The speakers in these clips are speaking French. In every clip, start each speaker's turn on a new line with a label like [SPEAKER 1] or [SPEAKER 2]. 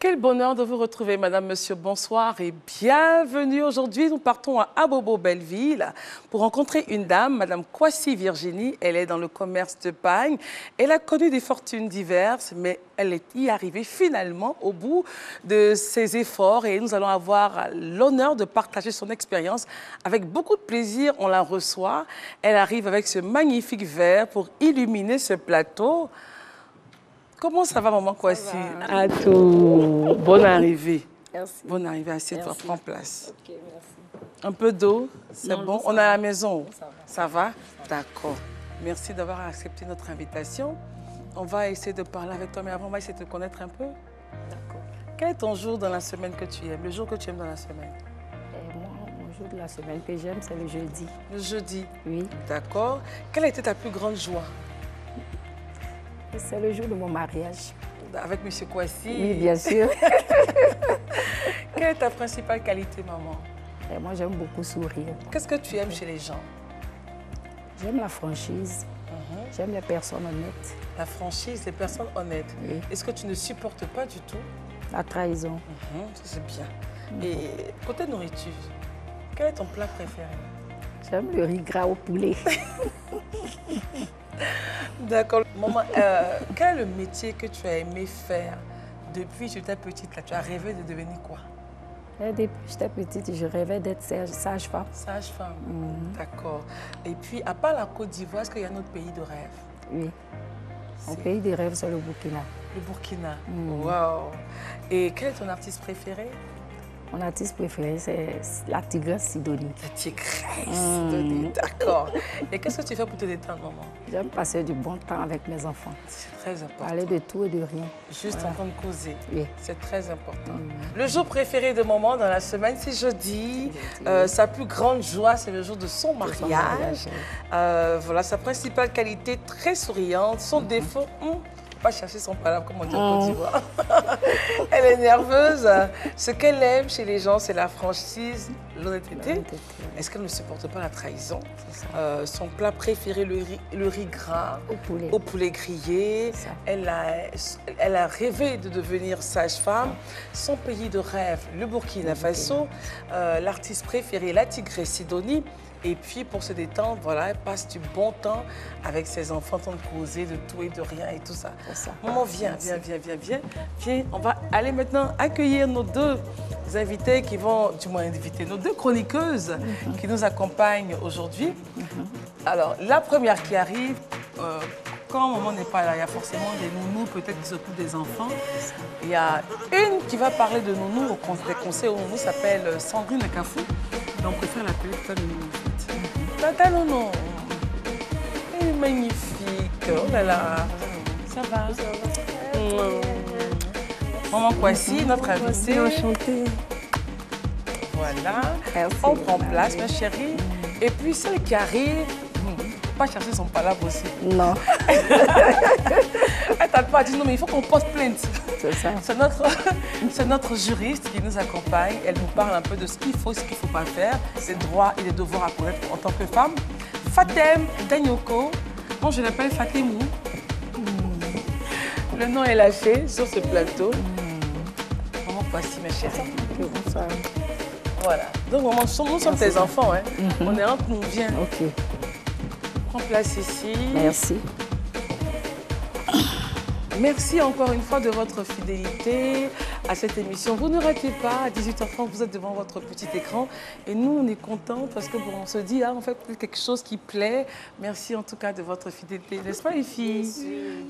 [SPEAKER 1] Quel bonheur de vous retrouver, madame, monsieur, bonsoir et bienvenue. Aujourd'hui, nous partons à Abobo, Belleville, pour rencontrer une dame, madame Kwasi Virginie. Elle est dans le commerce de pagne. Elle a connu des fortunes diverses, mais elle est y arrivée finalement au bout de ses efforts. Et nous allons avoir l'honneur de partager son expérience. Avec beaucoup de plaisir, on la reçoit. Elle arrive avec ce magnifique verre pour illuminer ce plateau. Comment ça va, maman Kwasi? À tout. Bonne arrivée.
[SPEAKER 2] Merci.
[SPEAKER 1] Bonne arrivée, assieds-toi, prends place.
[SPEAKER 2] Ok, merci.
[SPEAKER 1] Un peu d'eau, c'est bon? On est à la maison.
[SPEAKER 2] Ça va.
[SPEAKER 1] D'accord. Merci d'avoir accepté notre invitation. On va essayer de parler avec toi, mais avant, on va essayer de te connaître un peu.
[SPEAKER 2] D'accord.
[SPEAKER 1] Quel est ton jour dans la semaine que tu aimes? Le jour que tu aimes dans la semaine?
[SPEAKER 2] Moi, mon jour de la semaine que j'aime, c'est le jeudi.
[SPEAKER 1] Le jeudi.
[SPEAKER 2] Oui.
[SPEAKER 1] D'accord. Quelle a été ta plus grande joie?
[SPEAKER 2] C'est le jour de mon mariage.
[SPEAKER 1] Avec M. Kwasi?
[SPEAKER 2] Oui, bien sûr.
[SPEAKER 1] Quelle est ta principale qualité, maman?
[SPEAKER 2] Et moi, j'aime beaucoup sourire.
[SPEAKER 1] Qu'est-ce que tu aimes chez les gens?
[SPEAKER 2] J'aime la franchise. J'aime les personnes honnêtes.
[SPEAKER 1] La franchise, les personnes honnêtes.
[SPEAKER 2] Oui.
[SPEAKER 1] Est-ce que tu ne supportes pas du tout?
[SPEAKER 2] La trahison.
[SPEAKER 1] Ça, c'est bien. Et côté nourriture, quel est ton plat préféré?
[SPEAKER 2] J'aime le riz gras au poulet.
[SPEAKER 1] D'accord. Maman, quel est le métier que tu as aimé faire depuis que tu étais petite là? Tu as rêvé de devenir quoi?
[SPEAKER 2] Et depuis que j'étais petite, je rêvais d'être sage-femme.
[SPEAKER 1] Sage-femme. D'accord. Et puis, à part la Côte d'Ivoire, est-ce qu'il y a un autre pays de rêve?
[SPEAKER 2] Oui. Mon pays de rêve, c'est le Burkina.
[SPEAKER 1] Le Burkina. Wow. Et quel est ton artiste préféré?
[SPEAKER 2] Mon artiste préféré, c'est la tigresse Sidonie.
[SPEAKER 1] La tigresse Sidonie. D'accord. Et qu'est-ce que tu fais pour te détendre, maman?
[SPEAKER 2] J'aime passer du bon temps avec mes enfants.
[SPEAKER 1] C'est très important.
[SPEAKER 2] Parler de tout et de rien.
[SPEAKER 1] Juste en train de causer.
[SPEAKER 2] Oui.
[SPEAKER 1] C'est très important. Le jour préféré de maman dans la semaine, c'est jeudi. Sa plus grande joie, c'est le jour de son mariage. Voilà, sa principale qualité, très souriante. Son défaut, pas chercher son palabre, comme on dit en Côte d'Ivoire. Elle est nerveuse. Ce qu'elle aime chez les gens, c'est la franchise, l'honnêteté. Est-ce qu'elle ne supporte pas la trahison? Son plat préféré, le riz gras au poulet grillé. Elle a rêvé de devenir sage-femme. Son pays de rêve, le Burkina Faso. L'artiste préféré, la tigresse Sidonie. Et puis, pour se détendre, voilà, elle passe du bon temps avec ses enfants, en train de causer de tout et de rien et tout ça. Maman, viens. Viens, on va aller maintenant accueillir nos deux invités qui vont, du moins inviter, nos deux chroniqueuses qui nous accompagnent aujourd'hui. Alors, la première qui arrive, quand maman n'est pas là, il y a forcément des nounous peut-être qui s'occupent des enfants. Il y a une qui va parler de nounous, des conseils aux nounous, s'appelle Sandrine Kafou. Donc, on préfère l'appeler Tata Nounou. Tata Nounou. Elle est magnifique. Oh là là. Ça va? Maman Kwasi, notre invitée.
[SPEAKER 2] Enchantée.
[SPEAKER 1] Voilà.
[SPEAKER 2] Merci.
[SPEAKER 1] On prend place, ma chérie. Et puis, celle qui arrive, pas chercher son palabre aussi.
[SPEAKER 2] Non.
[SPEAKER 1] Elle t'a pas dit non, mais il faut qu'on porte plainte.
[SPEAKER 2] C'est ça.
[SPEAKER 1] C'est notre juriste qui nous accompagne. Elle nous parle un peu de ce qu'il faut, ce qu'il ne faut pas faire, ses droits et les devoirs à connaître en tant que femme. Fatem Danyoko, moi je l'appelle Fatemou. Le nom est lâché sur ce plateau. Maman, voici ma chérie.
[SPEAKER 2] Bonsoir.
[SPEAKER 1] Voilà. Donc maman, nous sommes tes enfants. Hein. On est entre nous, viens.
[SPEAKER 2] Ok.
[SPEAKER 1] Prends place ici.
[SPEAKER 2] Merci.
[SPEAKER 1] Merci encore une fois de votre fidélité à cette émission. Vous ne ratez pas, à 18h30, vous êtes devant votre petit écran. Et nous, on est contents parce que bon, on se dit, on fait quelque chose qui plaît. Merci en tout cas de votre fidélité. N'est-ce pas les filles?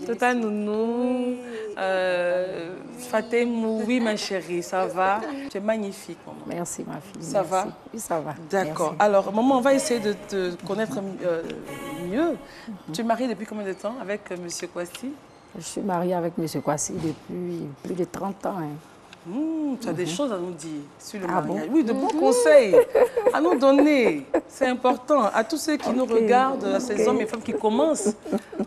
[SPEAKER 1] Tata Nounou, Fatemou, oui ma chérie, ça va? Tu es magnifique, maman.
[SPEAKER 2] Merci ma fille.
[SPEAKER 1] Ça va?
[SPEAKER 2] Oui, ça va.
[SPEAKER 1] D'accord. Alors, maman, on va essayer de te connaître mieux. Tu es mariée depuis combien de temps avec M. Kwasi?
[SPEAKER 2] Je suis mariée avec M. Kwasi depuis plus de 30 ans.
[SPEAKER 1] Tu as des choses à nous dire sur le mariage.
[SPEAKER 2] Bon?
[SPEAKER 1] Oui, de bons conseils à nous donner. C'est important. À tous ceux qui nous regardent, à ces hommes et femmes qui commencent,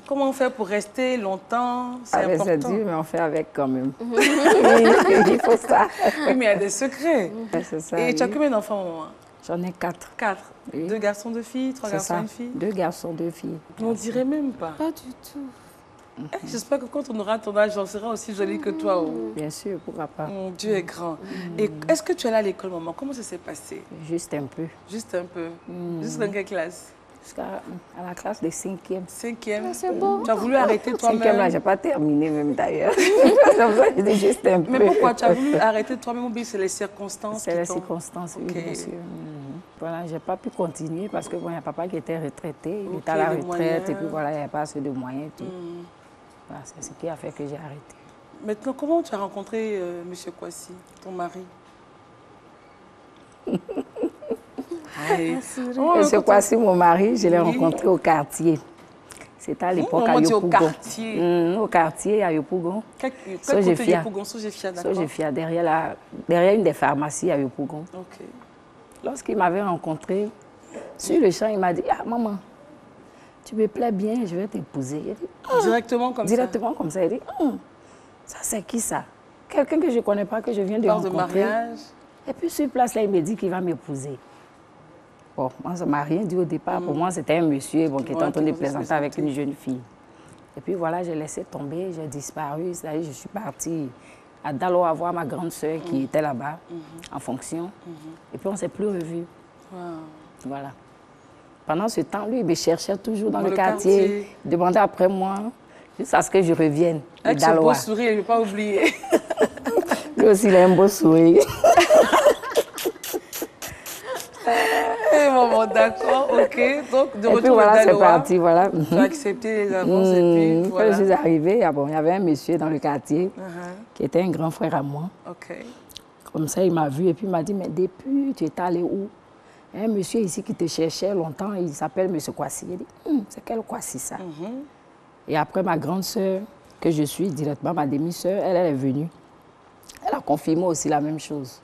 [SPEAKER 1] comment on fait pour rester longtemps? C'est important.
[SPEAKER 2] C'est dur, mais on fait avec quand même. Il faut ça.
[SPEAKER 1] Oui, mais il y a des secrets.
[SPEAKER 2] C'est ça.
[SPEAKER 1] Et tu as combien d'enfants, maman?
[SPEAKER 2] J'en ai 4.
[SPEAKER 1] 4.
[SPEAKER 2] Oui.
[SPEAKER 1] 2 garçons, 2 filles, 3 garçons, 1 fille?
[SPEAKER 2] 2 garçons, 2 filles.
[SPEAKER 1] On dirait même pas.
[SPEAKER 2] Pas du tout.
[SPEAKER 1] J'espère que quand on aura ton âge, on sera aussi jolie que toi. Oh.
[SPEAKER 2] Bien sûr, pourquoi pas.
[SPEAKER 1] Dieu est grand. Et est-ce que tu es allée à l'école, maman? Comment ça s'est passé?
[SPEAKER 2] Juste un peu.
[SPEAKER 1] Juste un peu. Jusqu'à quelle classe?
[SPEAKER 2] Jusqu'à la classe de 5e.
[SPEAKER 1] 5e.
[SPEAKER 3] C'est beau.
[SPEAKER 1] Tu as voulu arrêter toi-même?
[SPEAKER 2] 5e, là, je n'ai pas terminé même d'ailleurs. Je dis juste un peu.
[SPEAKER 1] Mais pourquoi tu as voulu arrêter toi-même ou bien c'est les circonstances?
[SPEAKER 2] C'est les circonstances, oui,
[SPEAKER 1] Okay.
[SPEAKER 2] bien sûr. Voilà, je n'ai pas pu continuer parce que bon, il y a papa qui était retraité, il était à la retraite et puis voilà, il n'y avait pas assez de moyens et tout. Voilà, c'est ce qui a fait que j'ai arrêté.
[SPEAKER 1] Maintenant, comment tu as rencontré M. Kwasi, ton mari?
[SPEAKER 2] Monsieur Kwasi, mon mari, je l'ai rencontré au quartier. C'était à l'époque à Yopougon. Au quartier à Yopougon.
[SPEAKER 1] Quel côté de Yopougon? Sojefia, d'accord.
[SPEAKER 2] Sojefia, derrière une des pharmacies à Yopougon.
[SPEAKER 1] Ok.
[SPEAKER 2] Lorsqu'il m'avait rencontré, sur le champ, il m'a dit, ah maman, tu me plais bien, je vais t'épouser.
[SPEAKER 1] Directement comme ça?
[SPEAKER 2] Directement comme ça. Il dit, ça c'est qui ça? Quelqu'un que je ne connais pas, que je viens de rencontrer.
[SPEAKER 1] De mariage.
[SPEAKER 2] Et puis sur place, là, il me dit qu'il va m'épouser. Bon, moi, ça ne m'a rien dit au départ. Pour moi, c'était un monsieur bon, qui était en train de plaisanter avec une jeune fille. Et puis voilà, j'ai laissé tomber, j'ai disparu. C'est-à-dire, je suis partie à Daloa voir ma grande sœur qui était là-bas, en fonction. Et puis on ne s'est plus revus. Voilà. Pendant ce temps, lui, il me cherchait toujours dans le quartier. Il demandait après moi, jusqu'à ce que je revienne.
[SPEAKER 1] Avec ce beau sourire, il ne veut pas oublier.
[SPEAKER 2] Lui aussi, il a un beau sourire.
[SPEAKER 1] Maman, d'accord, ok. Donc, de retour
[SPEAKER 2] voilà, c'est parti, voilà.
[SPEAKER 1] Tu as accepté les avances et puis voilà.
[SPEAKER 2] Quand je suis arrivée, il y avait un monsieur dans le quartier qui était un grand frère à moi.
[SPEAKER 1] Ok.
[SPEAKER 2] Comme ça, il m'a vu et puis il m'a dit, mais depuis, tu es allé où? Un monsieur ici qui te cherchait longtemps, il s'appelle monsieur Kwasi. Il dit, c'est quel Kwasi ça? Et après, ma grande sœur, que je suis directement, ma demi-sœur, elle est venue. Elle a confirmé aussi la même chose.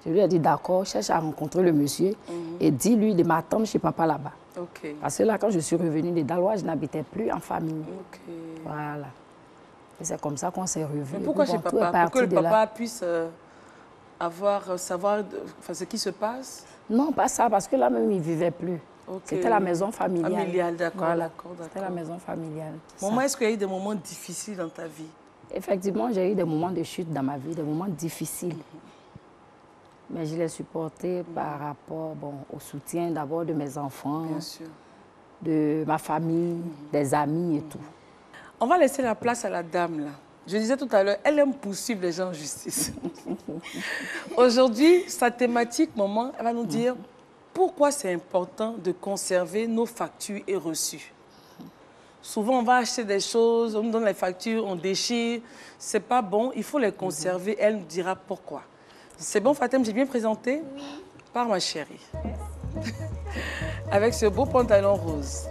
[SPEAKER 2] Je lui ai dit, d'accord, cherche à rencontrer le monsieur et dis-lui de m'attendre chez papa là-bas.
[SPEAKER 1] Okay.
[SPEAKER 2] Parce que là, quand je suis revenue de Daloa, je n'habitais plus en famille. Okay. Voilà. Et c'est comme ça qu'on s'est revus.
[SPEAKER 1] Mais pourquoi chez papa? Pour que le papa puisse savoir ce qui se passe?
[SPEAKER 2] Non, pas ça, parce que là même, il ne vivait plus. Okay. C'était la maison familiale.
[SPEAKER 1] Familiale, d'accord,
[SPEAKER 2] voilà.
[SPEAKER 1] d'accord.
[SPEAKER 2] C'était la maison familiale.
[SPEAKER 1] Maman, est-ce qu'il y a eu des moments difficiles dans ta vie?
[SPEAKER 2] Effectivement, j'ai eu des moments de chute dans ma vie, des moments difficiles. Mais je l'ai supporté par rapport au soutien d'abord de mes enfants, de ma famille, des amis et tout.
[SPEAKER 1] On va laisser la place à la dame là. Je disais tout à l'heure, elle aime poursuivre les gens en justice. Aujourd'hui, sa thématique, maman, elle va nous dire pourquoi c'est important de conserver nos factures et reçus. Souvent, on va acheter des choses, on nous donne les factures, on déchire. C'est pas bon, il faut les conserver. Elle nous dira pourquoi. C'est bon, Fatem, j'ai bien présenté? Oui. Par ma chérie. Avec ce beau pantalon rose.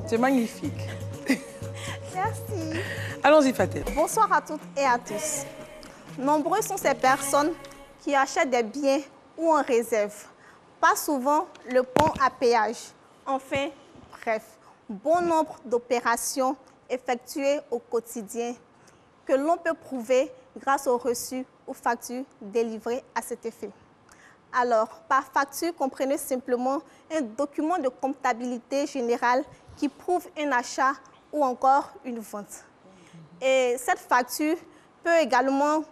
[SPEAKER 1] C'est magnifique.
[SPEAKER 3] Merci.
[SPEAKER 1] Allons-y, Fatem.
[SPEAKER 3] Bonsoir à toutes et à tous. Nombreux sont ces personnes qui achètent des biens ou en réserve. Pas souvent le pont à péage. Enfin, bref, bon nombre d'opérations effectuées au quotidien que l'on peut prouver grâce aux reçus ou factures délivrées à cet effet. Alors, par facture, comprenez simplement un document de comptabilité générale qui prouve un achat ou encore une vente. Et cette facture peut également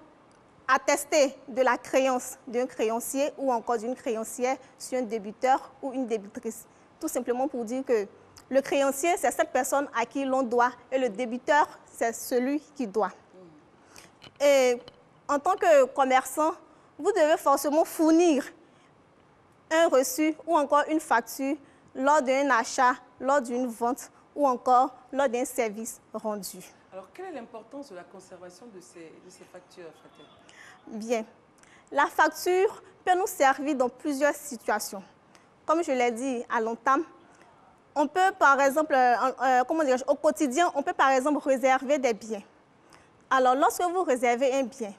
[SPEAKER 3] attester de la créance d'un créancier ou encore d'une créancière sur un débiteur ou une débitrice. Tout simplement pour dire que le créancier, c'est cette personne à qui l'on doit et le débiteur, c'est celui qui doit. Et en tant que commerçant, vous devez forcément fournir un reçu ou encore une facture lors d'un achat, lors d'une vente ou encore lors d'un service rendu.
[SPEAKER 1] Alors, quelle est l'importance de la conservation de ces factures, Fatem?
[SPEAKER 3] Bien. La facture peut nous servir dans plusieurs situations. Comme je l'ai dit à l'entame, on peut par exemple, au quotidien, on peut par exemple réserver des biens. Alors, lorsque vous réservez un bien,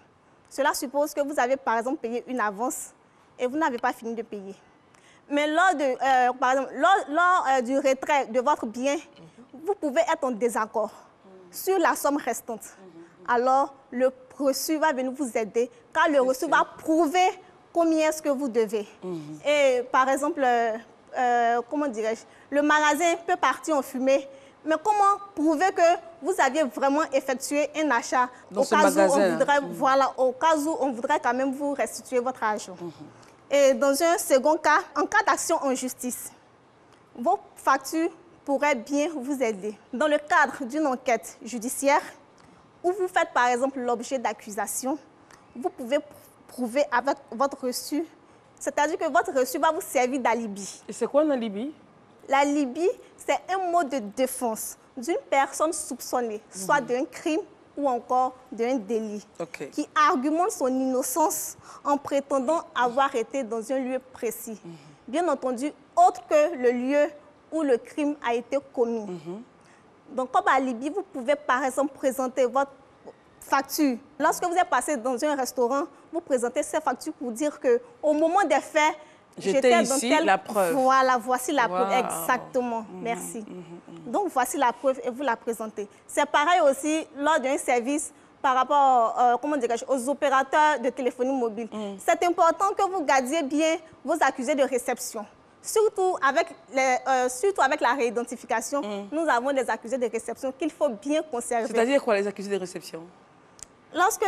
[SPEAKER 3] cela suppose que vous avez par exemple payé une avance et vous n'avez pas fini de payer. Mais lors du retrait de votre bien, vous pouvez être en désaccord sur la somme restante. Alors, le reçu va venir vous aider, car le reçu va prouver combien est-ce que vous devez. Et par exemple, comment dirais-je, le magasin peut partir en fumée, mais comment prouver que vous aviez vraiment effectué un achat
[SPEAKER 1] dans ce magasin.
[SPEAKER 3] Voilà, au cas où on voudrait quand même vous restituer votre argent. Et dans un second cas, en cas d'action en justice, vos factures pourraient bien vous aider. Dans le cadre d'une enquête judiciaire, où vous faites par exemple l'objet d'accusation, vous pouvez prouver avec votre reçu, c'est-à-dire que votre reçu va vous servir d'alibi.
[SPEAKER 1] Et c'est quoi un alibi?
[SPEAKER 3] L'alibi, c'est un mot de défense d'une personne soupçonnée, soit d'un crime ou encore d'un délit, qui argumente son innocence en prétendant avoir été dans un lieu précis. Bien entendu, autre que le lieu où le crime a été commis. Donc, comme alibi, vous pouvez par exemple présenter votre facture. Lorsque vous êtes passé dans un restaurant, vous présentez ces factures pour dire qu'au moment des faits,
[SPEAKER 1] j'étais ici, la preuve.
[SPEAKER 3] Voilà, voici la preuve, exactement, merci. Donc, voici la preuve et vous la présentez. C'est pareil aussi lors d'un service par rapport aux opérateurs de téléphonie mobile. C'est important que vous gardiez bien vos accusés de réception. Surtout avec la réidentification, nous avons des accusés de réception qu'il faut bien conserver.
[SPEAKER 1] C'est-à-dire quoi, les accusés de réception?
[SPEAKER 3] Lorsque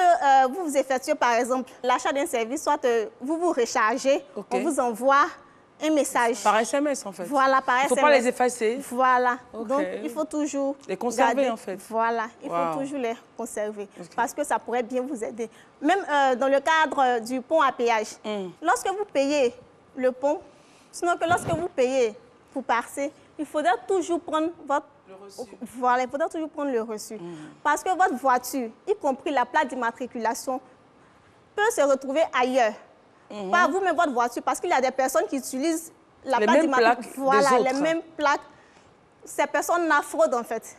[SPEAKER 3] vous effectuez, par exemple, l'achat d'un service, soit vous vous rechargez, on vous envoie un message.
[SPEAKER 1] Par SMS, en fait.
[SPEAKER 3] Voilà, par SMS.
[SPEAKER 1] Il ne faut pas les effacer.
[SPEAKER 3] Voilà. Donc, il faut toujours
[SPEAKER 1] les conserver,
[SPEAKER 3] garder.
[SPEAKER 1] En fait.
[SPEAKER 3] Voilà, il faut toujours les conserver. Parce que ça pourrait bien vous aider. Même dans le cadre du pont à péage, lorsque vous payez le pont, sinon que lorsque vous payez pour passer, il faudra toujours prendre votre... Voilà, il faudra toujours prendre le reçu. Parce que votre voiture, y compris la plaque d'immatriculation, peut se retrouver ailleurs. Pas vous-même votre voiture, parce qu'il y a des personnes qui utilisent la plaque d'immatriculation. Voilà, les mêmes plaques. Ces personnes la fraudent en fait.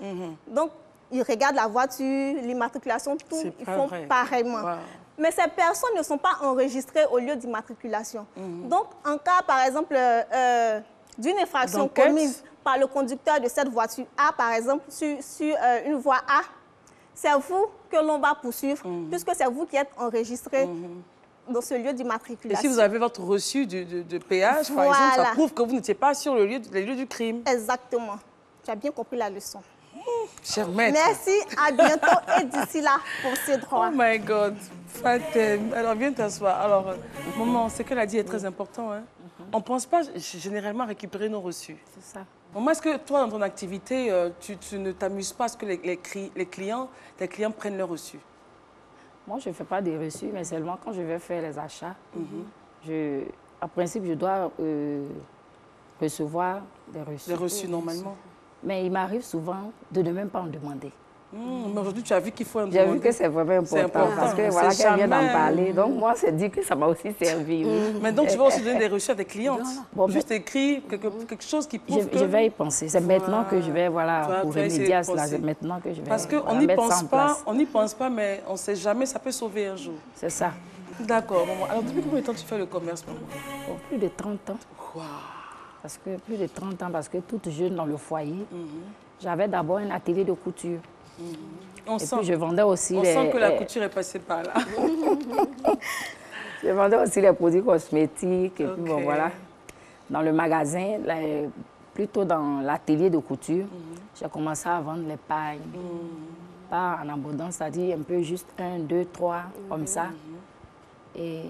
[SPEAKER 3] Donc, ils regardent la voiture, l'immatriculation, tout, ils font pareillement. Mais ces personnes ne sont pas enregistrées au lieu d'immatriculation. Donc, en cas, par exemple, d'une infraction commise par le conducteur de cette voiture A, par exemple, sur une voie A, c'est vous que l'on va poursuivre, puisque c'est vous qui êtes enregistré dans ce lieu d'immatriculation.
[SPEAKER 1] Et si vous avez votre reçu de péage, par exemple, ça prouve que vous n'étiez pas sur le lieu du crime.
[SPEAKER 3] Exactement. Tu as bien compris la leçon.
[SPEAKER 1] Cher maître.
[SPEAKER 3] Merci, à bientôt et d'ici là pour ces droits.
[SPEAKER 1] Oh my God, Fatem. Alors, viens t'asseoir. Alors, maman, ce qu'elle a dit est très important. Hein? On ne pense pas généralement récupérer nos reçus.
[SPEAKER 2] C'est ça.
[SPEAKER 1] Maman, est-ce que toi, dans ton activité, tu ne t'amuses pas à ce que tes clients prennent leurs reçus?
[SPEAKER 2] Moi, je ne fais pas des reçus, mais seulement quand je vais faire les achats, en principe, je dois recevoir des reçus.
[SPEAKER 1] Des reçus, normalement.
[SPEAKER 2] Mais il m'arrive souvent de ne même pas en demander.
[SPEAKER 1] Mais aujourd'hui, tu as vu qu'il faut en demander.
[SPEAKER 2] J'ai vu que c'est vraiment important, parce que voilà qu'elle vient d'en parler. Donc, moi, c'est dit que ça m'a aussi servi.
[SPEAKER 1] Mais donc, tu vas aussi donner des reçus à des clientes. Bon, juste écrit quelque chose qui prouve que...
[SPEAKER 2] Je vais y penser. C'est maintenant que je vais, voilà, pour remédier à cela. C'est maintenant que je vais
[SPEAKER 1] parce qu'on n'y pense pas, on n'y pense pas, mais on ne sait jamais, ça peut sauver un jour.
[SPEAKER 2] C'est ça.
[SPEAKER 1] D'accord, maman. Alors, depuis combien de temps tu fais le commerce, maman?
[SPEAKER 2] Pour plus de 30 ans.
[SPEAKER 1] Wow.
[SPEAKER 2] Parce que plus de 30 ans, parce que toute jeune dans le foyer, j'avais d'abord un atelier de couture. Puis je vendais aussi
[SPEAKER 1] on sent que la couture est passée par là.
[SPEAKER 2] Je vendais aussi les produits cosmétiques. Et puis bon, voilà. Dans le magasin, plutôt dans l'atelier de couture, j'ai commencé à vendre les pailles. Pas en abondance, c'est-à-dire un peu juste 1, 2, 3, comme ça. Et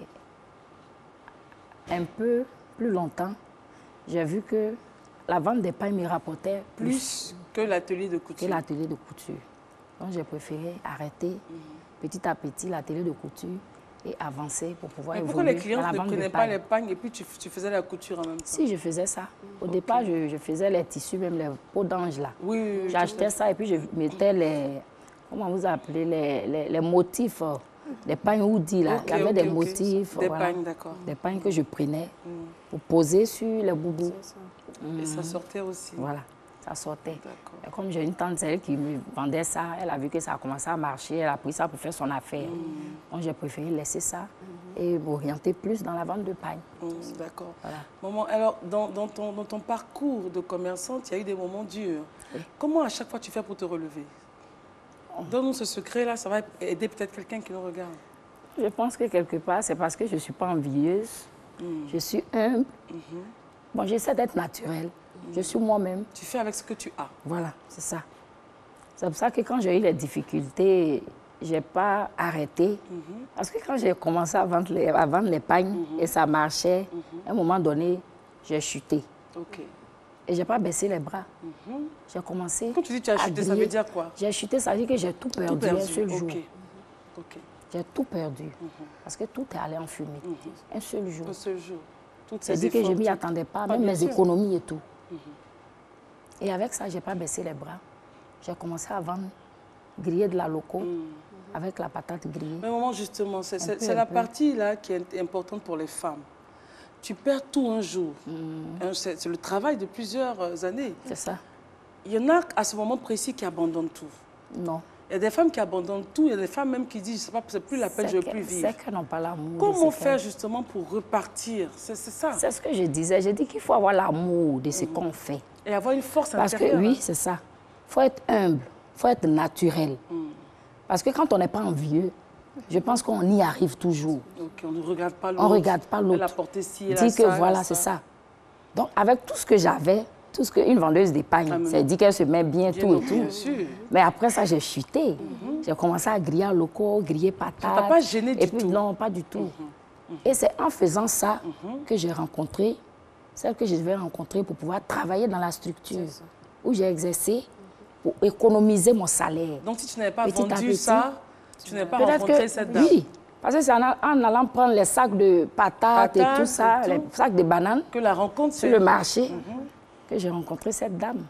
[SPEAKER 2] un peu plus longtemps, j'ai vu que la vente des pailles me rapportait plus
[SPEAKER 1] que l'atelier de couture.
[SPEAKER 2] Donc, j'ai préféré arrêter petit à petit l'atelier de couture et avancer pour pouvoir évoluer.
[SPEAKER 1] Pourquoi les clients ne prenaient pas les pagnes et puis tu faisais la couture en même temps?
[SPEAKER 2] Si, je faisais ça. Au départ, je faisais les tissus, même les peaux d'ange là.
[SPEAKER 1] Oui.
[SPEAKER 2] J'achetais ça et puis je mettais les... Comment vous appelez? Les motifs, les pagnes hoodie là. Il y avait des motifs.
[SPEAKER 1] Des pagnes, d'accord.
[SPEAKER 2] Des pagnes que je prenais pour poser sur les boubous.
[SPEAKER 1] Et ça sortait aussi?
[SPEAKER 2] Voilà. Ça sortait. Et comme j'ai une tante, c'est elle qui me vendait ça, elle a vu que ça a commencé à marcher, elle a pris ça pour faire son affaire. Donc j'ai préféré laisser ça et m'orienter plus dans la vente de paille.
[SPEAKER 1] D'accord. Voilà. Maman, alors dans ton parcours de commerçante, il y a eu des moments durs. Oui. Comment à chaque fois tu fais pour te relever? Donne-nous ce secret-là, ça va aider peut-être quelqu'un qui nous regarde.
[SPEAKER 2] Je pense que quelque part, c'est parce que je ne suis pas envieuse, je suis humble. Bon, j'essaie d'être naturelle. Je suis moi-même.
[SPEAKER 1] Tu fais avec ce que tu as.
[SPEAKER 2] Voilà, c'est ça. C'est pour ça que quand j'ai eu les difficultés, je n'ai pas arrêté. Parce que quand j'ai commencé à vendre les pagnes et ça marchait, à un moment donné, j'ai chuté.
[SPEAKER 1] Ok.
[SPEAKER 2] Et je n'ai pas baissé les bras. J'ai commencé.
[SPEAKER 1] Quand tu dis tu as chuté, ça veut dire quoi?
[SPEAKER 2] J'ai chuté, ça veut dire que j'ai tout perdu un seul jour.
[SPEAKER 1] Ok.
[SPEAKER 2] J'ai tout perdu. Parce que tout est allé en fumée. Un seul jour.
[SPEAKER 1] Un seul jour.
[SPEAKER 2] C'est-à-dire que je ne m'y attendais pas, même mes économies et tout. Et avec ça, je n'ai pas baissé les bras. J'ai commencé à vendre, griller de la loco avec la patate grillée.
[SPEAKER 1] Mais maman, justement, c'est la partie là qui est importante pour les femmes. Tu perds tout un jour. C'est le travail de plusieurs années.
[SPEAKER 2] C'est ça.
[SPEAKER 1] Il y en a à ce moment précis qui abandonnent tout.
[SPEAKER 2] Non.
[SPEAKER 1] Il y a des femmes qui abandonnent tout. Il y a des femmes même qui disent, je sais pas, c'est plus la peine, je ne veux plus vivre.
[SPEAKER 2] C'est qu'elles n'ont pas l'amour.
[SPEAKER 1] Comment faire justement pour repartir? C'est ça.
[SPEAKER 2] C'est ce que je disais. J'ai dit qu'il faut avoir l'amour de ce qu'on fait.
[SPEAKER 1] Et avoir une force
[SPEAKER 2] intérieure. Parce que oui, c'est ça. Il faut être humble. Il faut être naturel. Parce que quand on n'est pas envieux, je pense qu'on y arrive toujours.
[SPEAKER 1] Okay, on ne regarde pas l'autre.
[SPEAKER 2] On ne regarde pas l'autre.
[SPEAKER 1] Elle a porté ci, elle a
[SPEAKER 2] dit
[SPEAKER 1] ça,
[SPEAKER 2] que voilà, c'est ça. Donc, avec tout ce que j'avais, tout ce qu'une vendeuse d'épargne, c'est dit qu'elle se met bien tout et tout.
[SPEAKER 1] Bien sûr.
[SPEAKER 2] Mais après ça, j'ai chuté. J'ai commencé à griller en loco, griller patates.
[SPEAKER 1] Ça t'a pas gêné du tout?
[SPEAKER 2] Non, pas du tout. Et c'est en faisant ça que j'ai rencontré celle que je devais rencontrer pour pouvoir travailler dans la structure où j'ai exercé pour économiser mon salaire.
[SPEAKER 1] Donc, si tu n'avais pas vendu ça, tu n'avais pas rencontré cette dame?
[SPEAKER 2] Oui, parce que c'est en allant prendre les sacs de patates et tout ça, les sacs de bananes,
[SPEAKER 1] que la rencontre
[SPEAKER 2] sur le marché, que j'ai rencontré cette dame.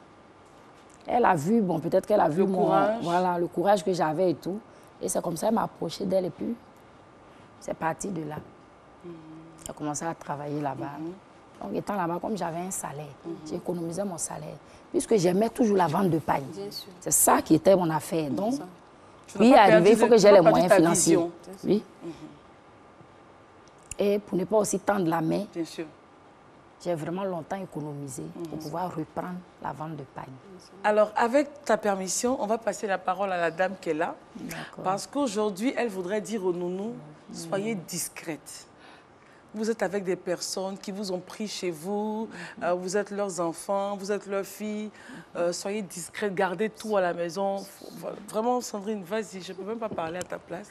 [SPEAKER 2] Elle a vu, bon, peut-être qu'elle a vu le courage que j'avais et tout. Et c'est comme ça qu'elle m'a approché d'elle et puis c'est parti de là. J'ai commencé à travailler là-bas. Donc, étant là-bas, comme j'avais un salaire, j'ai économisé mon salaire. Puisque j'aimais toujours la vente de paille. C'est ça qui était mon affaire. Donc, oui, arriver, il faut que j'ai les moyens financiers. Oui. Et pour ne pas aussi tendre la main, j'ai vraiment longtemps économisé pour pouvoir reprendre la vente de paille.
[SPEAKER 1] Alors, avec ta permission, on va passer la parole à la dame qui est là. Parce qu'aujourd'hui, elle voudrait dire aux nounous, soyez discrètes. Vous êtes avec des personnes qui vous ont pris chez vous, vous êtes leurs enfants, vous êtes leurs filles. Soyez discrètes, gardez tout à la maison. Vraiment, Sandrine, vas-y, je ne peux même pas parler à ta place.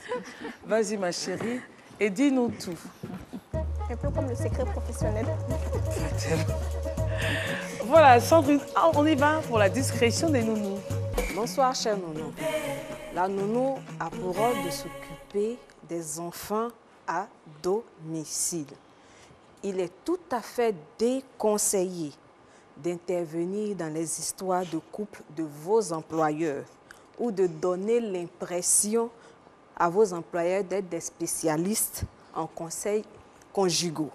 [SPEAKER 1] Vas-y, ma chérie, et dis-nous tout.
[SPEAKER 3] Un peu comme le secret professionnel.
[SPEAKER 1] Voilà, Sandrine, on y va pour la discrétion des nounous.
[SPEAKER 4] Bonsoir, chers nounous. La nounou a pour rôle de s'occuper des enfants à domicile. Il est tout à fait déconseillé d'intervenir dans les histoires de couple de vos employeurs ou de donner l'impression à vos employeurs d'être des spécialistes en conseils conjugaux.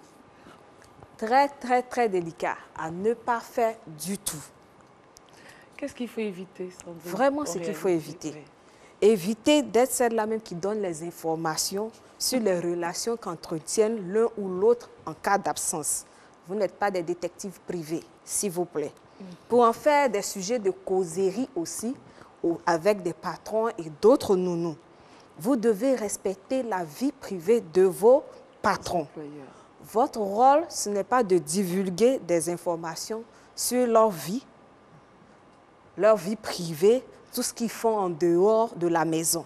[SPEAKER 4] Très, très, très délicat à ne pas faire du tout.
[SPEAKER 1] Qu'est-ce qu'il faut éviter, Sandrine?
[SPEAKER 4] Vraiment, ce qu'il faut éviter. Oui. Éviter d'être celle-là même qui donne les informations sur les relations qu'entretiennent l'un ou l'autre en cas d'absence. Vous n'êtes pas des détectives privés, s'il vous plaît. Pour en faire des sujets de causerie aussi, avec des patrons et d'autres nounous, vous devez respecter la vie privée de vos patrons. Votre rôle, ce n'est pas de divulguer des informations sur leur vie privée, tout ce qu'ils font en dehors de la maison.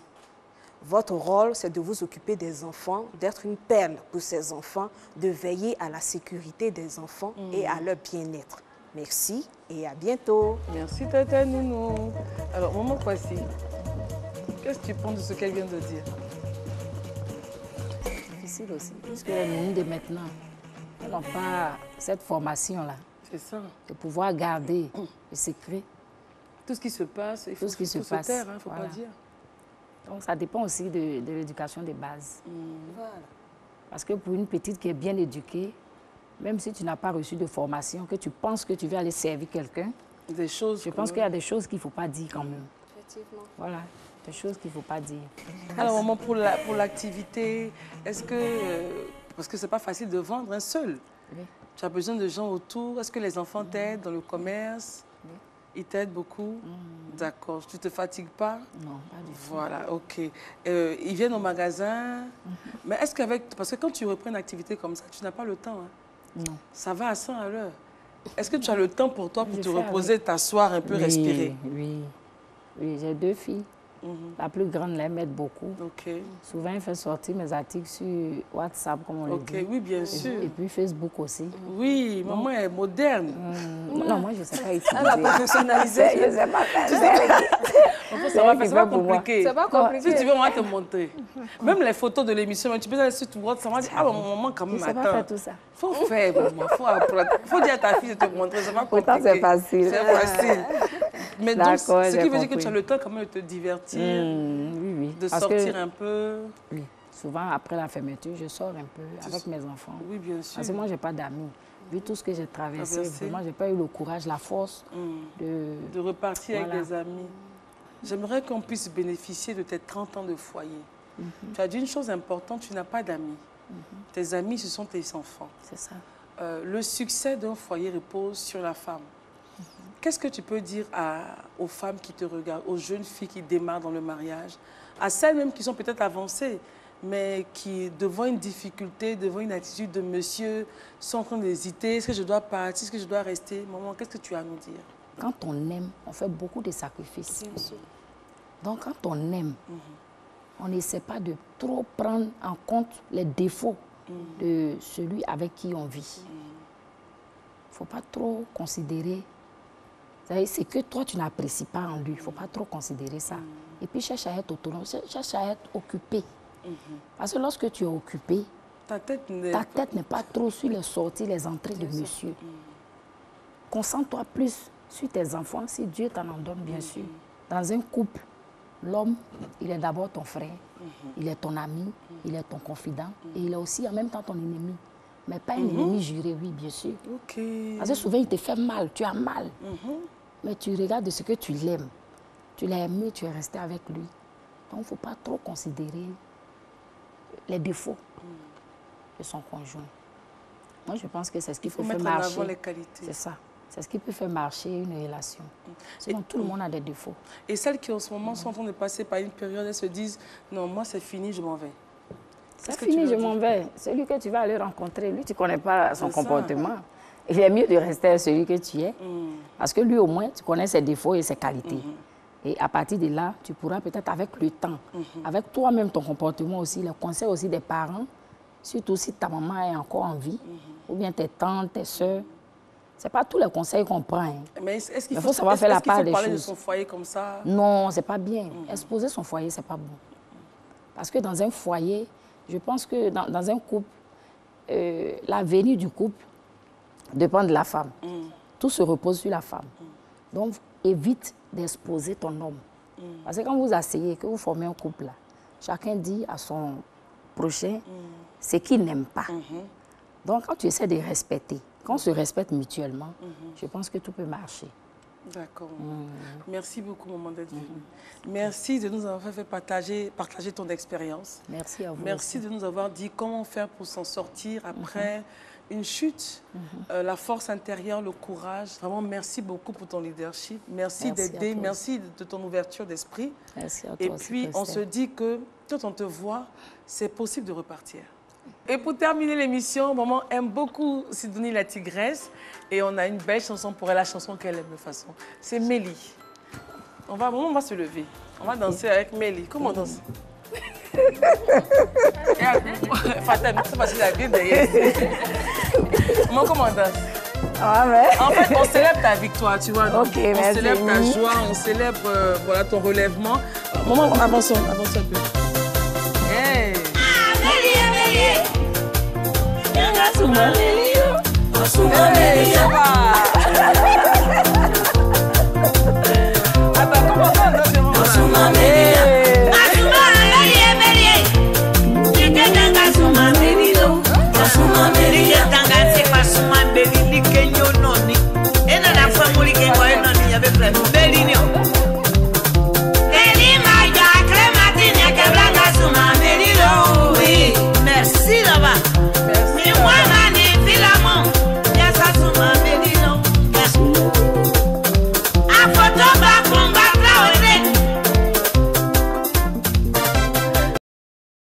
[SPEAKER 4] Votre rôle, c'est de vous occuper des enfants, d'être une perle pour ces enfants, de veiller à la sécurité des enfants et à leur bien-être. Merci et à bientôt.
[SPEAKER 1] Merci, Tata Nounou. Alors, maman Kwasi, qu'est-ce que tu penses de ce qu'elle vient de dire?
[SPEAKER 2] C'est difficile aussi, puisque les nounous de maintenant n'ont pas cette formation-là.
[SPEAKER 1] C'est ça.
[SPEAKER 2] De pouvoir garder le secret.
[SPEAKER 1] Tout ce qui se passe, il faut se taire, il ne faut pas dire.
[SPEAKER 2] Donc, ça dépend aussi de l'éducation de base. Voilà. Parce que pour une petite qui est bien éduquée, même si tu n'as pas reçu de formation, que tu penses que tu veux aller servir quelqu'un, je pense qu'il y a des choses qu'il ne faut pas dire quand même.
[SPEAKER 4] Effectivement.
[SPEAKER 2] Voilà, des choses qu'il ne faut pas dire.
[SPEAKER 1] Alors, maman, pour l'activité, est-ce que... parce que ce n'est pas facile de vendre un seul. Oui. Tu as besoin de gens autour. Est-ce que les enfants t'aident dans le commerce? Oui. Ils t'aident beaucoup? D'accord. Tu ne te fatigues pas?
[SPEAKER 2] Non, pas du tout.
[SPEAKER 1] Voilà, OK. Ils viennent au magasin. Mais est-ce qu'avec... Parce que quand tu reprends une activité comme ça, tu n'as pas le temps. Hein?
[SPEAKER 2] Non.
[SPEAKER 1] Ça va à 100 à l'heure. Est-ce que tu as le temps pour toi, pour te reposer, t'asseoir un peu, respirer?
[SPEAKER 2] Oui. Oui, j'ai 2 filles. La plus grande, elle m'aide beaucoup.
[SPEAKER 1] Ok.
[SPEAKER 2] Souvent, elle fait sortir mes articles sur WhatsApp, comme on le dit.
[SPEAKER 1] Oui, bien sûr.
[SPEAKER 2] Et puis Facebook aussi.
[SPEAKER 1] Oui, maman est moderne.
[SPEAKER 2] Non, moi, je ne sais pas utiliser.
[SPEAKER 4] Elle a professionnalisé.
[SPEAKER 2] Je ne sais pas faire.
[SPEAKER 1] C'est pas compliqué.
[SPEAKER 4] C'est pas compliqué.
[SPEAKER 1] Si tu veux, on va te montrer. Même les photos de l'émission, tu peux aller sur ton WhatsApp, on va dire, ah, maman, quand même,
[SPEAKER 2] Je ne sais pas faire tout ça.
[SPEAKER 1] Faut faire, maman. Faut dire à ta fille de te montrer. C'est pas compliqué.
[SPEAKER 2] Pourtant, c'est facile.
[SPEAKER 1] C'est facile. Mais donc, ce qui veut dire que
[SPEAKER 2] compris.
[SPEAKER 1] tu as le temps quand même de te divertir,
[SPEAKER 2] oui.
[SPEAKER 1] de sortir un peu.
[SPEAKER 2] Oui. Souvent, après la fermeture, je sors un peu avec mes enfants.
[SPEAKER 1] Oui, bien sûr.
[SPEAKER 2] Parce que moi, je n'ai pas d'amis. Vu tout ce que j'ai traversé, vraiment, je n'ai pas eu le courage, la force
[SPEAKER 1] de repartir avec des amis. J'aimerais qu'on puisse bénéficier de tes 30 ans de foyer. Tu as dit une chose importante, tu n'as pas d'amis. Tes amis, ce sont tes enfants.
[SPEAKER 2] C'est ça.
[SPEAKER 1] Le succès d'un foyer repose sur la femme. Qu'est-ce que tu peux dire aux femmes qui te regardent, aux jeunes filles qui démarrent dans le mariage, à celles même qui sont peut-être avancées, mais qui, devant une difficulté, devant une attitude de monsieur, sont en train d'hésiter, est-ce que je dois partir, est-ce que je dois rester? Maman, qu'est-ce que tu as à nous dire?
[SPEAKER 2] Quand on aime, on fait beaucoup de sacrifices. Bien sûr. Donc, quand on aime, on n'essaie pas de trop prendre en compte les défauts de celui avec qui on vit. Il ne faut pas trop considérer. C'est que toi, tu n'apprécies pas en lui. Il ne faut pas trop considérer ça. Et puis, cherche à être autonome, cherche à être occupé. Parce que lorsque tu es occupé, ta tête n'est pas trop sur les sorties, les entrées de monsieur. Concentre-toi plus sur tes enfants, si Dieu t'en en donne, bien sûr. Dans un couple, l'homme, il est d'abord ton frère, il est ton ami, il est ton confident, et il est aussi en même temps ton ennemi. Mais pas un ennemi juré, oui, bien sûr. Parce que souvent, il te fait mal, tu as mal. Mais tu regardes de ce que tu l'aimes. Tu l'as aimé, tu es resté avec lui. Donc, il ne faut pas trop considérer les défauts de son conjoint. Moi, je pense que c'est ce qui peut faire marcher.
[SPEAKER 1] En avant les qualités.
[SPEAKER 2] C'est ça. C'est ce qui peut faire marcher une relation. Sinon, tout le monde a des défauts.
[SPEAKER 1] Et celles qui, en ce moment, sont en train de passer par une période, elles se disent, non, moi, c'est fini, je m'en vais.
[SPEAKER 2] C'est fini, je m'en vais. Celui que tu vas aller rencontrer, lui, tu ne connais pas son comportement. Il est mieux de rester à celui que tu es. Parce que lui, au moins, tu connais ses défauts et ses qualités. Et à partir de là, tu pourras peut-être, avec le temps, avec toi-même, ton comportement aussi, les conseils aussi des parents, surtout si ta maman est encore en vie, ou bien tes tantes, tes soeurs. Ce n'est pas tous les conseils qu'on prend. Hein.
[SPEAKER 1] Mais est-ce qu'il
[SPEAKER 2] faut savoir faire la part des choses.
[SPEAKER 1] Parler de son foyer comme ça?
[SPEAKER 2] Non, ce n'est pas bien. Exposer son foyer, ce n'est pas bon. Parce que dans un foyer, je pense que dans un couple, l'avenir du couple dépend de la femme. Tout se repose sur la femme. Donc, évite d'exposer ton homme. Parce que quand vous asseyez, que vous formez un couple, là, chacun dit à son prochain ce qu'il n'aime pas. Donc, quand tu essaies de respecter, quand on se respecte mutuellement, je pense que tout peut marcher.
[SPEAKER 1] D'accord. Merci beaucoup, maman, d'être venue. Merci de nous avoir fait partager ton expérience.
[SPEAKER 2] Merci à vous.
[SPEAKER 1] Merci de nous avoir dit comment faire pour s'en sortir après une chute, la force intérieure, le courage. Vraiment, merci beaucoup pour ton leadership. Merci d'aider, merci de ton ouverture d'esprit.
[SPEAKER 2] Merci à toi.
[SPEAKER 1] Et puis, on se dit que quand on te voit, c'est possible de repartir. Et pour terminer l'émission, maman aime beaucoup Sidonie la tigresse. Et on a une belle chanson pour elle, la chanson qu'elle aime de toute façon. C'est Mélie. Maman, on va se lever. On va danser avec Mélie. Comment on danse? Fatem, c'est parce que la vie derrière. Maman, comment on danse? En fait, on célèbre ta victoire, tu vois. On célèbre ta joie, on célèbre voilà, ton relèvement. Maman, avance un peu. Hey! Hey,